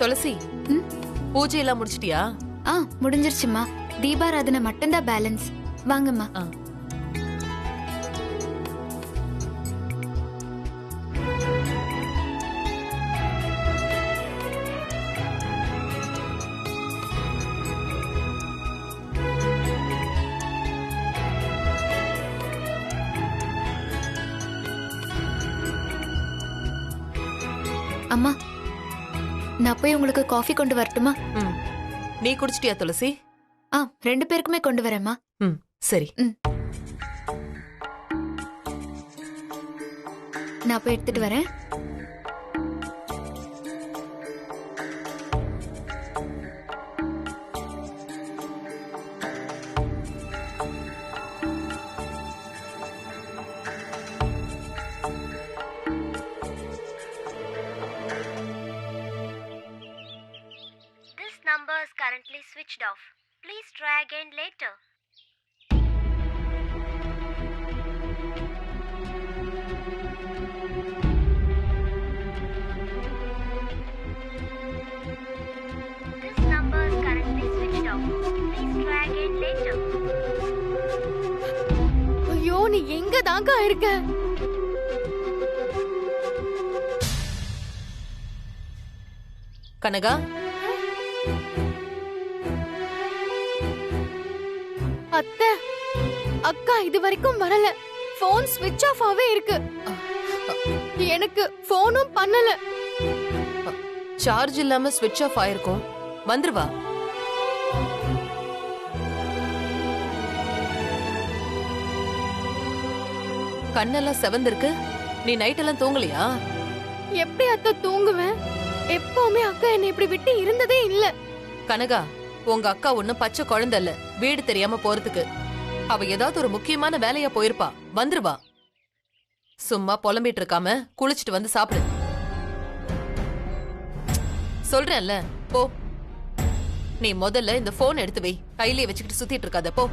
துளசி, பூஜை எல்லாம் முடிச்சிட்டியா? முடிஞ்சிருச்சுமா. தீபாராதனை மட்டும்தான் பேலன்ஸ். வாங்கம்மா. அம்மா, நான் போய் உங்களுக்கு காஃபி கொண்டு வரட்டுமா? நீ குடிச்சிட்டியா துளசி? 2 பேருக்குமே கொண்டு வரேம்மா. சரி. நான் போய் எடுத்துட்டு வரேன். Number is currently switched off. Please try again later. This number is currently switched off. Please try again later. ஐயோ, நீ எங்க தாங்க இருக்க? கனகா, அத்தை, அக்கா இது வரைக்கும் வரல. போன் ஸ்விட்ச் ஆஃப் ஆவே இருக்கு. எனக்கு போனும் பண்ணல. சார்ஜ் இல்லாம ஸ்விட்ச் ஆஃப் ஆயிருக்கும். வந்துருவா. கண்ணெல்லாம் செவந்திருக்கு. நீ நைட் எல்லாம் தூங்கலையா? எப்படி அத்தை தூங்குவேன்? எப்பவுமே அக்கா என்னை இப்படி விட்டு இருந்ததே இல்ல. கனகா, உங்க அக்கா ஒண்ணும் பச்சை குழந்தை இல்ல வீடு தெரியாம போறதுக்கு. அவ ஏதாவது ஒரு முக்கியமான வேலையா போயிருப்பா. வந்துருவா. சும்மா புலம்பிட்டு இருக்காம குளிச்சிட்டு வந்து சாப்பிடு. சொல்றேன்ல, போ. நீ முதல்ல இந்த போன் எடுத்து வை. கையிலே வச்சுக்கிட்டு சுத்திட்டு இருக்காத, போ.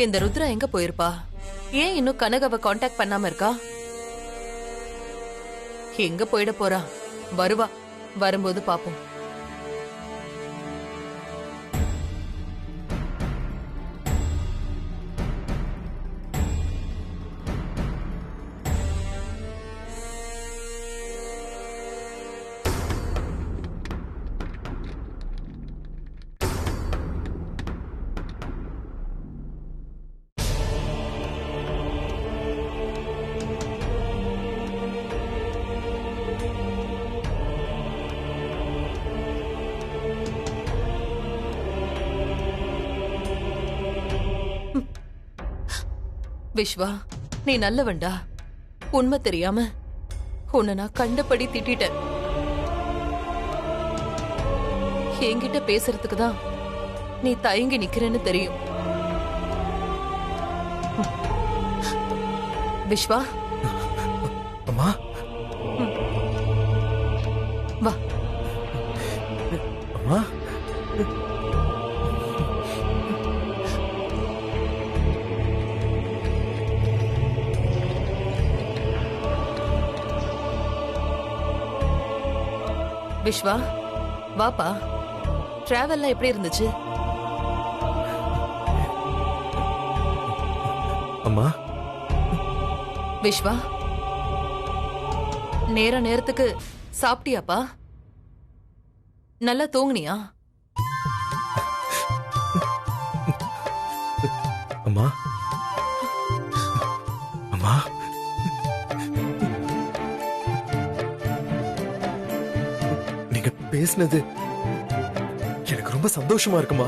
இந்த ருத்ரா எங்க போயிருப்பா? ஏன் இன்னும் கனகாவை காண்டாக்ட் பண்ணாம இருக்கா? எங்க போயிட போறா? வருவா. வரும்போது பாப்போம். விஸ்வா, நீ நல்லவன்டா. உண்மை தெரியாம உன்னை நான் கண்டபடி திட்டிட்டேன். என்கிட்ட பேசுறதுக்கு தான் நீ தயங்கி நிக்கிறேன்னு தெரியும். விஸ்வா, அம்மா, வா. அம்மா, விஸ்வா, வாப்பா. டிராவல்லாம் எப்படி இருந்துச்சு? அம்மா. விஸ்வா, நேரத்துக்கு சாப்பிட்டியாப்பா? நல்லா தூங்குனியா? அம்மா, அம்மா, நீங்க பேசினது எனக்கு ரொம்ப சந்தோஷமா இருக்குமா.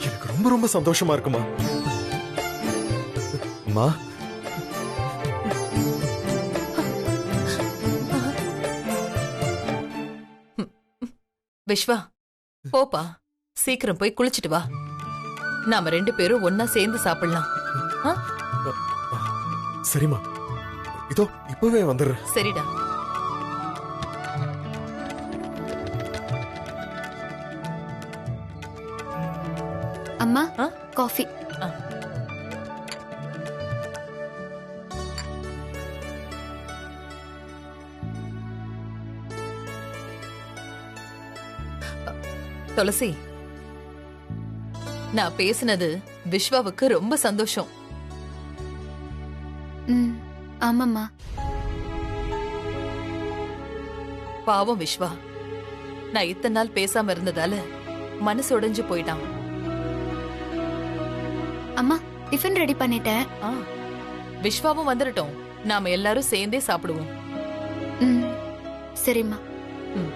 எனக்கு ரொம்ப ரொம்ப சந்தோஷமா இருக்குமா. அம்மா, விஸ்வா, போப்பா. சீக்கிரம் போய் குளிச்சிட்டு வா. நாம 2 பேரும் ஒன்னா சேர்ந்து சாப்பிடலாம். சரிம்மா, இதோ இப்பவே வந்துடுறேன். சரிடா. அம்மா ஆ? காஃபி. ஆ. துளசி, நான் பேசினது விஸ்வாவுக்கு ரொம்ப சந்தோஷம். ம் ஆமாம்மா. பாவம் விஸ்வா, நான் இத்தனை நாள் பேசாம இருந்ததால மனசு உடைஞ்சு போயிட்டான். அம்மா டிஃபன் ரெடி பண்ணிட்டேன். ஆ, விஸ்வாவும் வந்துடட்டும், நாம எல்லாரும் சேர்ந்தே சாப்பிடுவோம். ம் சரிம்மா. ம்.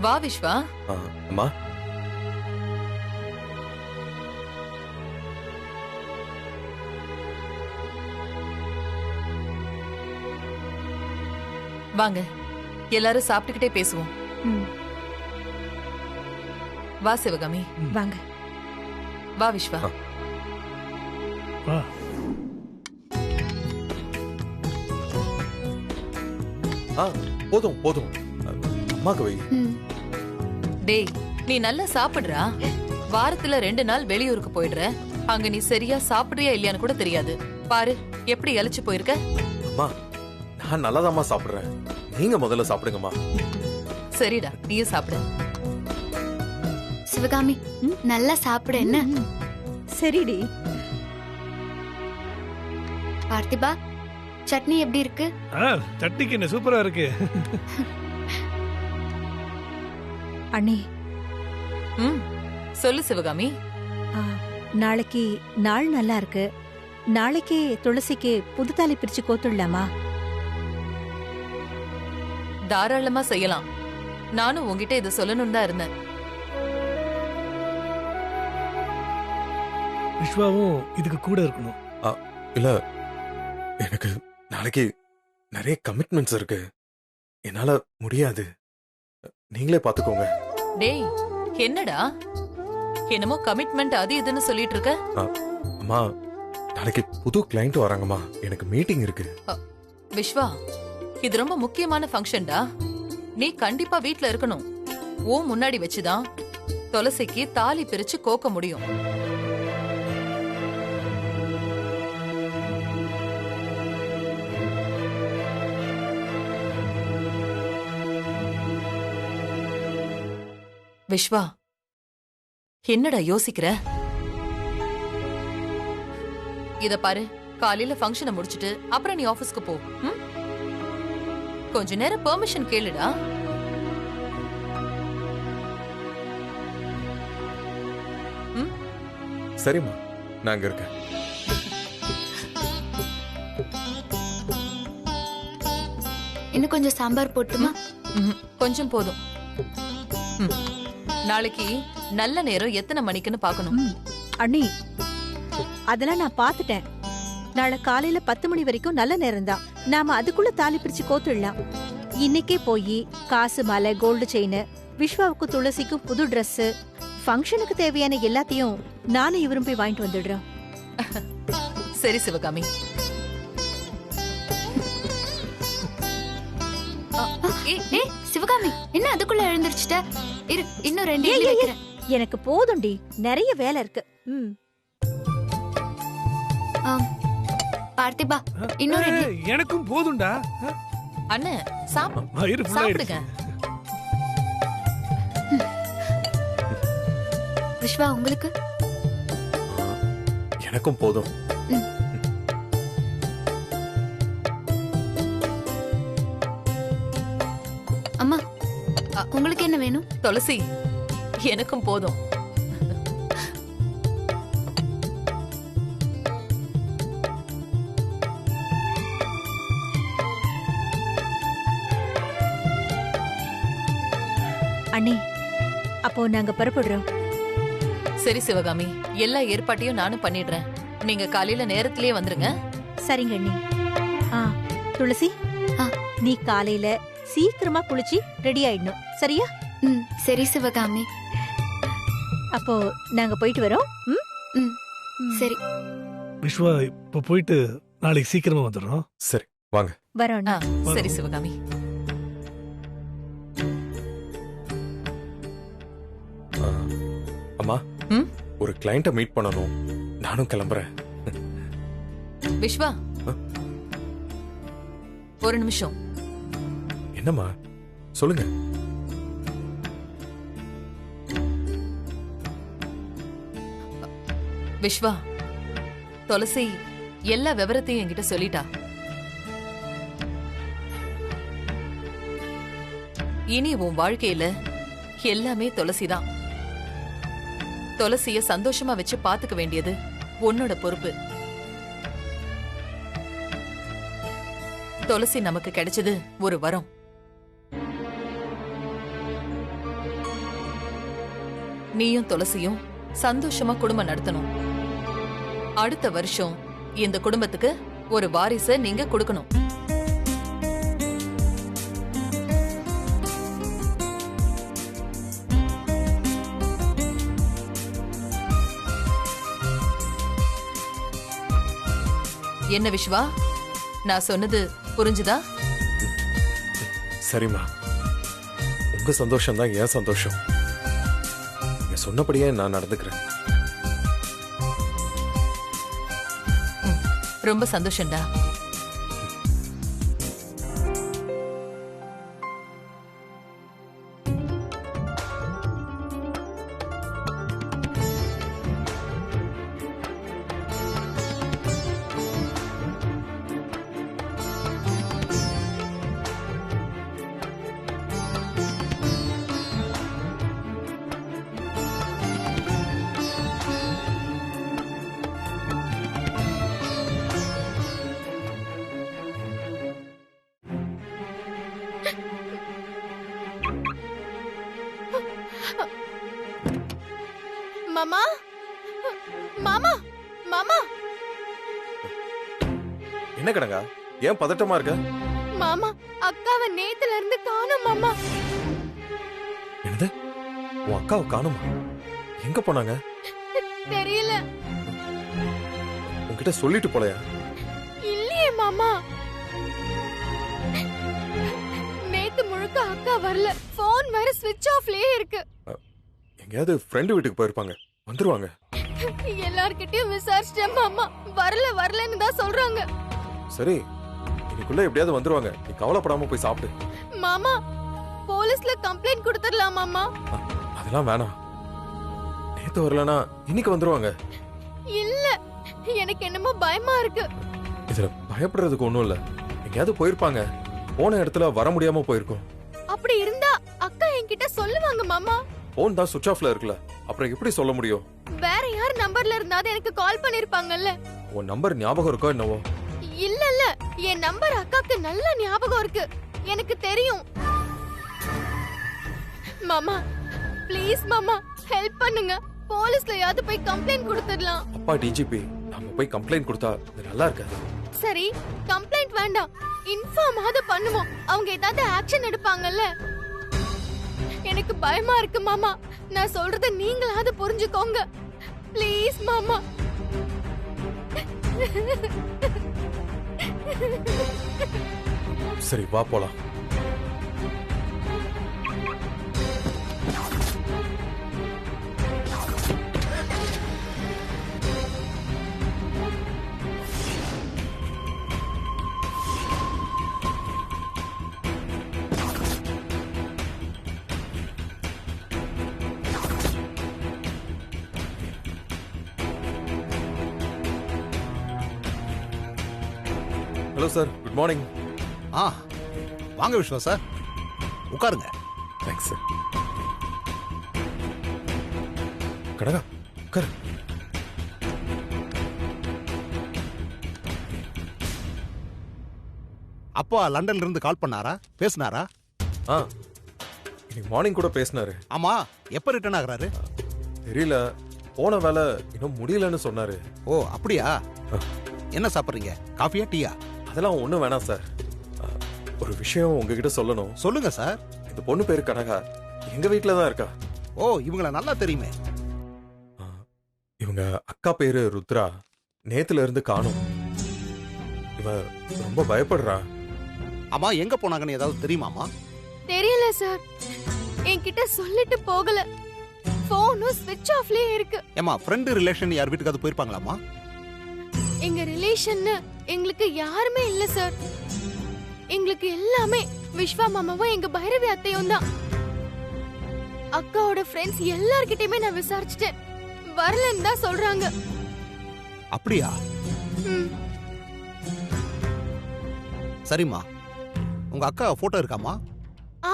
வா விஸ்வா. அம்மா, வாங்க, எல்லாரும் சாப்பிட்டுக்கிட்டே பேசுவோம். வா சிவகாமி. வாங்க. வா விஸ்வா. வா. போதும் போதும், அம்மாக்கு வை. ம் டேய், நீ நல்லா சாப்பிடுறா. வாரத்துல 2 நாள் வெளியூருக்கு போயிடுற. அங்க நீ சரியா சாப்பிடுறியா இல்லையான்னு கூட தெரியாது. பாரு எப்படி இளைச்சு போயிருக்க. அம்மா, நான் நல்லாதாம்மா சாப்பிடுறேன். நீங்க முதல்ல சாப்பிடுங்கம்மா. சரிடா, நீயும் சாப்பிடு. சிவகாமி நல்லா சாப்பிடு. என்ன சரிடி. பார்த்திபா, சட்னி எப்படி இருக்கு? சட்னிக்கு என்ன சூப்பரா இருக்கு. அண்ணி, ம், சொல்லு சிவகாமி. ஆ, நாளைக்கு நாள் நல்லா இருக்கு. நாளைக்கு துளசிக்கு புது தாலி பிரிச்சு கோத்துடலாமா? தாராளமா செய்யலாம். நானும் உன்கிட்ட இதை சொல்லணும் தான் இருந்தேன். விஸ்வாவும் இதுக்கு கூட இருக்கணும். இல்ல, எனக்கு நாளைக்கு நிறைய கமிட்மெண்ட்ஸ் இருக்கு. என்னால முடியாது. நீங்களே பாத்துக்கோங்க. டேய், என்னடா என்னமோ கமிட்மெண்ட் அது இதுன்னு சொல்லிட்டு இருக்க. அம்மா, நாளைக்கு புது கிளைண்ட் வராங்கம்மா. எனக்கு மீட்டிங் இருக்கு. விஸ்வா, இது ரொம்ப முக்கியமான ஃபங்க்ஷன்டா. நீ கண்டிப்பா வீட்ல இருக்கணும். ஓ முன்னாடி வச்சுதான் துளசிக்கு தாலி பிரிச்சு கோக்க முடியும். விஸ்வா, என்னடா யோசிக்கிற? இத பாரு, காலையில ஃபங்க்ஷனை முடிச்சிட்டு அப்புறம் நீ ஆபீஸ்க்கு போ. ம்? கொஞ்ச நேரம் பெர்மிஷன் கேளுடா. ம்? சரிம்மா, நான் அங்க இருக்கேன். இன்னும் கொஞ்சம் சாம்பார் போட்டுமா? கொஞ்சம் போதும். ம். நாளைக்கு நல்ல நேரம் எத்தனை மணிக்குன்னு பாக்கணும். அண்ணி, அதெல்லாம் நான் பாத்துட்டேன். நாளை காலையில 10 மணி வரைக்கும் நல்ல நேரம் தான். நாம அதுக்குள்ள தாலி பிரிச்சு கோத்துடலாம். இன்னைக்கே போய் காசு, மாலை, கோல்டு செயின், விஸ்வாவுக்கு துளசிக்கும் புது Dress, ஃபங்க்ஷனுக்கு தேவையான எல்லாத்தையும் நானும் இவரும் போய் வாங்கிட்டு வந்துடுறோம். சரி சிவகாமி. ஏய் சிவகாமி, என்ன அதுக்குள்ள எழுந்திருச்சிட்ட? இரு, இன்னும் 2 இட்லி வைக்கிறேன். எனக்கு போதும்டி, நிறைய வேலை இருக்கு. பார்த்திபா, இன்னொரு இட்லி. எனக்கும் போதும்டா. அண்ணன் வயிறு full சாப்பிடுங்க. ஆயிடுச்சு. விஸ்வா, உங்களுக்கு? எனக்கும் போதும். அம்மா, உங்களுக்கு என்ன வேணும்? துளசி, எனக்கும் போதும். அண்ணி அப்போ நாங்க புறப்படுறோம். சரி சிவகாமி, எல்லா ஏற்பாட்டையும் நானும் பண்ணிடுறேன். நீங்க காலையில நேரத்திலேயே வந்துருங்க. சரிங்க அண்ணி. ஆ துளசி, ஆ. நீ காலையில சீக்கிரமா குளிச்சு ரெடி ஆயிடணும், சரியா? ம் சரி சிவகாமி. அப்போ நாங்க போயிட்டு வரோம். ம்? ம் சரி. விஸ்வா இப்ப போயிட்டு நாளைக்கு சீக்கிரமா வந்துடுறோம். சரி வாங்க. வரோம் ஆ, அண்ணி. சரி சிவகாமி. ஆ, அம்மா ம்? ஒரு கிளைண்ட்டை மீட் பண்ணணும், நானும் கிளம்புறேன். விஸ்வா, ஆ? ஒரு நிமிஷம். என்னம்மா சொல்லுங்க. விஸ்வா, துளசி எல்லா விவரத்தையும் என்கிட்ட சொல்லிட்டா. இனி உன் வாழ்க்கையில எல்லாமே துளசிதான். துளசிய சந்தோஷமா வச்சு பாத்துக்க வேண்டியது உன்னோட பொறுப்பு. துளசி நமக்கு கிடைச்சது ஒரு வரம். நீயும் துளசியும் சந்தோஷமா குடும்பம் நடத்தணும். அடுத்த வருஷம் இந்த குடும்பத்துக்கு ஒரு வாரிசை நீங்க கொடுக்கணும். என்ன விஸ்வா, நான் சொன்னது புரிஞ்சுதா? சரிம்மா, உங்க சந்தோஷம் தான் என் சந்தோஷம். நீங்க சொன்னபடியே நான் நடந்துக்கிறேன். ரொம்ப சந்தோஷம்டா. மாமா மாமா மாமா என்ன கடங்கா, ஏன் பதட்டமா இருக்க? மாமா, அக்காவை நேத்துல இருந்து காணோம் மாமா. என்னது, உன் அக்காவை காணுமா? எங்க போனாங்க? தெரியல. உன்கிட்ட சொல்லிட்டு போலையா? இல்லையே மாமா. நேத்து முழுக்க அக்கா வரல. போன் வேற ஸ்விட்ச் ஆஃப்லயே இருக்கு. எங்கேயாவது ஃப்ரெண்டு வீட்டுக்கு போயிருப்பாங்க, வந்துருவாங்க. எல்லார்கிட்டயும் விசாரிச்சிட்டேன் மாமா, வரலன்னு தான் சொல்றாங்க. சரி, இன்னைக்குள்ள எப்படியாவது வந்துருவாங்க, நீ கவலைப்படாம போய் சாப்பிடு. மாமா, போலீஸ்ல கம்ப்ளைண்ட் கொடுத்துடலாம் மாமா. அதெல்லாம் வேணாம், நேத்து வரலனா இன்னைக்கு வந்துருவாங்க. இல்ல, எனக்கு என்னமோ பயமா இருக்கு. இதுல பயப்படுறதுக்கு ஒண்ணும் இல்ல. எங்கேயாவது போயிருப்பாங்க, போன இடத்துல வர முடியாம போயிருக்கோம். அப்படி இருந்தா அக்கா என்கிட்ட சொல்லுவாங்க மாமா. போன் தான் சுவிட்ச் ஆஃப்ல இருக்குல்ல, அப்புறம் எப்படி சொல்ல முடியும்? வேற யார் நம்பர்ல இருந்தாவது எனக்கு கால் பண்ணிருப்பாங்கல்ல. உன் நம்பர் ஞாபகம் இருக்கோ என்னவோ? இல்ல என் நம்பர் அக்காக்கு நல்ல ஞாபகம் இருக்கு, எனக்கு தெரியும். மாமா ப்ளீஸ் மாமா, ஹெல்ப் பண்ணுங்க. போலீஸ்லயாவது போய் கம்ப்ளைண்ட் கொடுத்துடலாம். அப்பா டிஜிபி, நம்ம போய் கம்ப்ளைண்ட் கொடுத்தா இது நல்லா இருக்காது. சரி, கம்ப்ளைண்ட் வேண்டாம், இன்ஃபார்ம் ஆவது பண்ணுவோம். அவங்க ஏதாவது ஆக்ஷன் எடுப்பாங்கல்ல. எனக்கு பயமா இருக்கு மாமா, நான் சொல்றத நீங்களாவது புரிஞ்சுக்கோங்க ப்ளீஸ் மாமா. சரி வா போலாம். Hello sir, good morning. ஆ வாங்க விஸ்வா சார், உட்காருங்க. Thanks sir. கடகா உட்காரு. அப்பா லண்டன்ல இருந்து கால் பண்ணாரா, பேசினாரா? ஆ இன்னைக்கு மார்னிங் கூட பேசினாரு. ஆமா, எப்ப ரிட்டர்ன் ஆகுறாரு? தெரியல, போன வேலை இன்னும் முடியலன்னு சொன்னாரு. ஓ அப்படியா? என்ன சாப்பிடுறீங்க? காஃபியா டீயா? அதெல்லாம் ஒண்ணும் வேணாம் சார். ஒரு விஷயம் உங்ககிட்ட சொல்லணும். சொல்லுங்க சார். இந்த பொண்ணு பேரு கனகா, எங்க வீட்டுல தான் இருக்கா. ஓ, இவங்கள நல்லா தெரியுமே. இவங்க அக்கா பேரு ருத்ரா. நேத்துல இருந்து காணும். இவ ரொம்ப பயப்படுறா. ஆமா, எங்க போனாங்கன்னு ஏதாவது தெரியுமாமா? தெரியல சார், என்கிட்ட சொல்லிட்டு போகல. போனும் ஸ்விட்ச் ஆஃப்லயே இருக்கு. ஏமா, ஃப்ரெண்ட் ரிலேஷன் யார் வீட்டுக்காவது போயிருப்பாங்களாமா? எங்க ரிலேஷன் எங்களுக்கு யாருமே இல்ல சார். எங்களுக்கு எல்லாமே விஸ்வா மாமாவும் எங்க பைரவி அத்தையும் தான். அக்காவோட ஃப்ரெண்ட்ஸ் எல்லார்கிட்டயுமே நான் விசாரிச்சிட்டேன், வரலன்னு தான் சொல்றாங்க. அப்படியா? ம். சரிம்மா, உங்க அக்கா போட்டோ இருக்காமா? ஆ,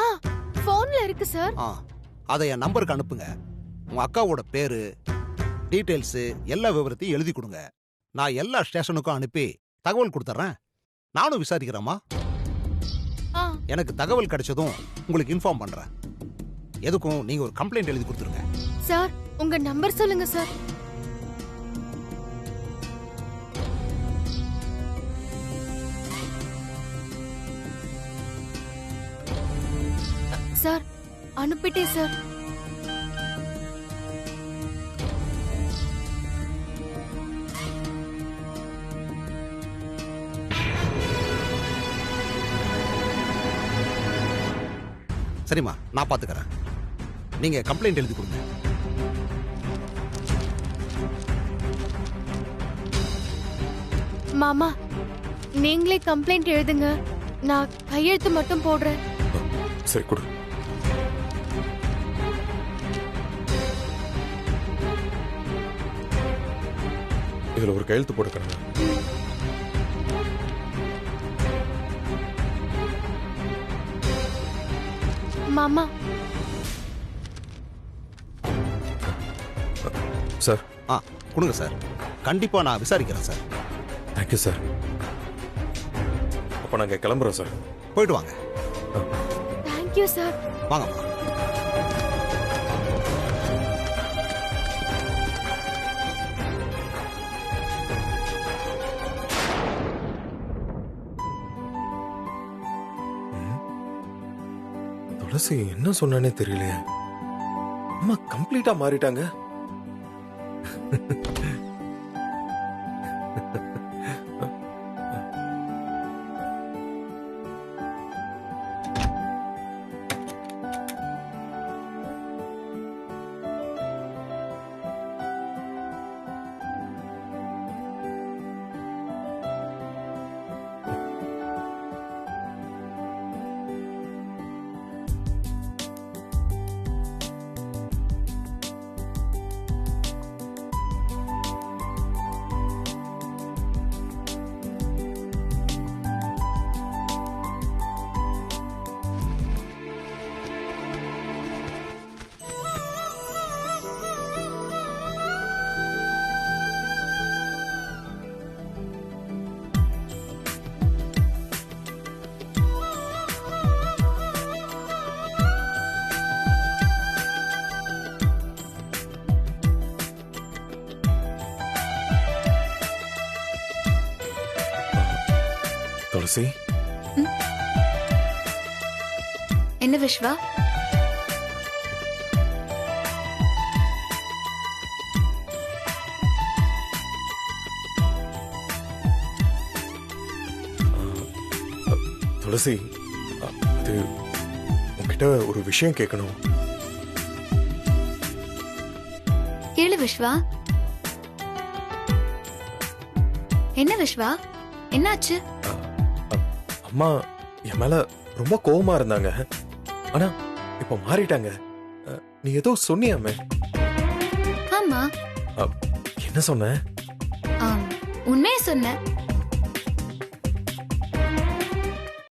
போன்ல இருக்கு சார். அதை என் நம்பருக்கு அனுப்புங்க. உங்க அக்காவோட பேரு, டீடைல்ஸ் எல்லா விவரத்தையும் எழுதி கொடுங்க. நான் எல்லா ஸ்டேஷனுக்கும் அனுப்பி தகவல் கொடுத்துறேன். நானும் விசாரிக்கிறேம்மா. எனக்கு தகவல் கிடைச்சதும் உங்களுக்கு இன்ஃபார்ம் பண்றேன். எதுக்கும் நீங்க ஒரு கம்ப்ளைண்ட் எழுதி கொடுத்துருங்க. சார், உங்க நம்பர் சொல்லுங்க சார். சார், அனுப்பிட்டேன் சார். சரிம்மா, நான் பாத்துக்கிறேன். நீங்க கம்ப்ளைண்ட் எழுதி கொடுங்க. மாமா, நீங்களே கம்ப்ளைண்ட் எழுதுங்க, நான் கையெழுத்து மட்டும் போடுறேன். சரி, கொடு. இதுல ஒரு கையெழுத்து போட்டுக்கிறேன். மாமா. சார். கொடுங்க சார். கண்டிப்பா நான் விசாரிக்கிறேன் சார். Thank you sir. அப்ப நாங்க கிளம்புறோம் சார். போயிட்டு வாங்க. Thank you sir. வாங்கம்மா. துளசி என்ன சொன்னானே தெரியலையே. அம்மா கம்ப்ளீட்டா மாறிட்டாங்க. துளசி, என்ன விஸ்வா? துளசி, அது உன்கிட்ட ஒரு விஷயம் கேட்கணும். கேளு விஸ்வா. என்ன விஸ்வா, என்னாச்சு? அம்மா என் மேல ரொம்ப கோவமா இருந்தாங்க. ஆனா இப்ப மாறிட்டாங்க. நீ ஏதோ சொன்னியாமே. ஆமா. என்ன சொன்ன? உண்மையை சொன்ன.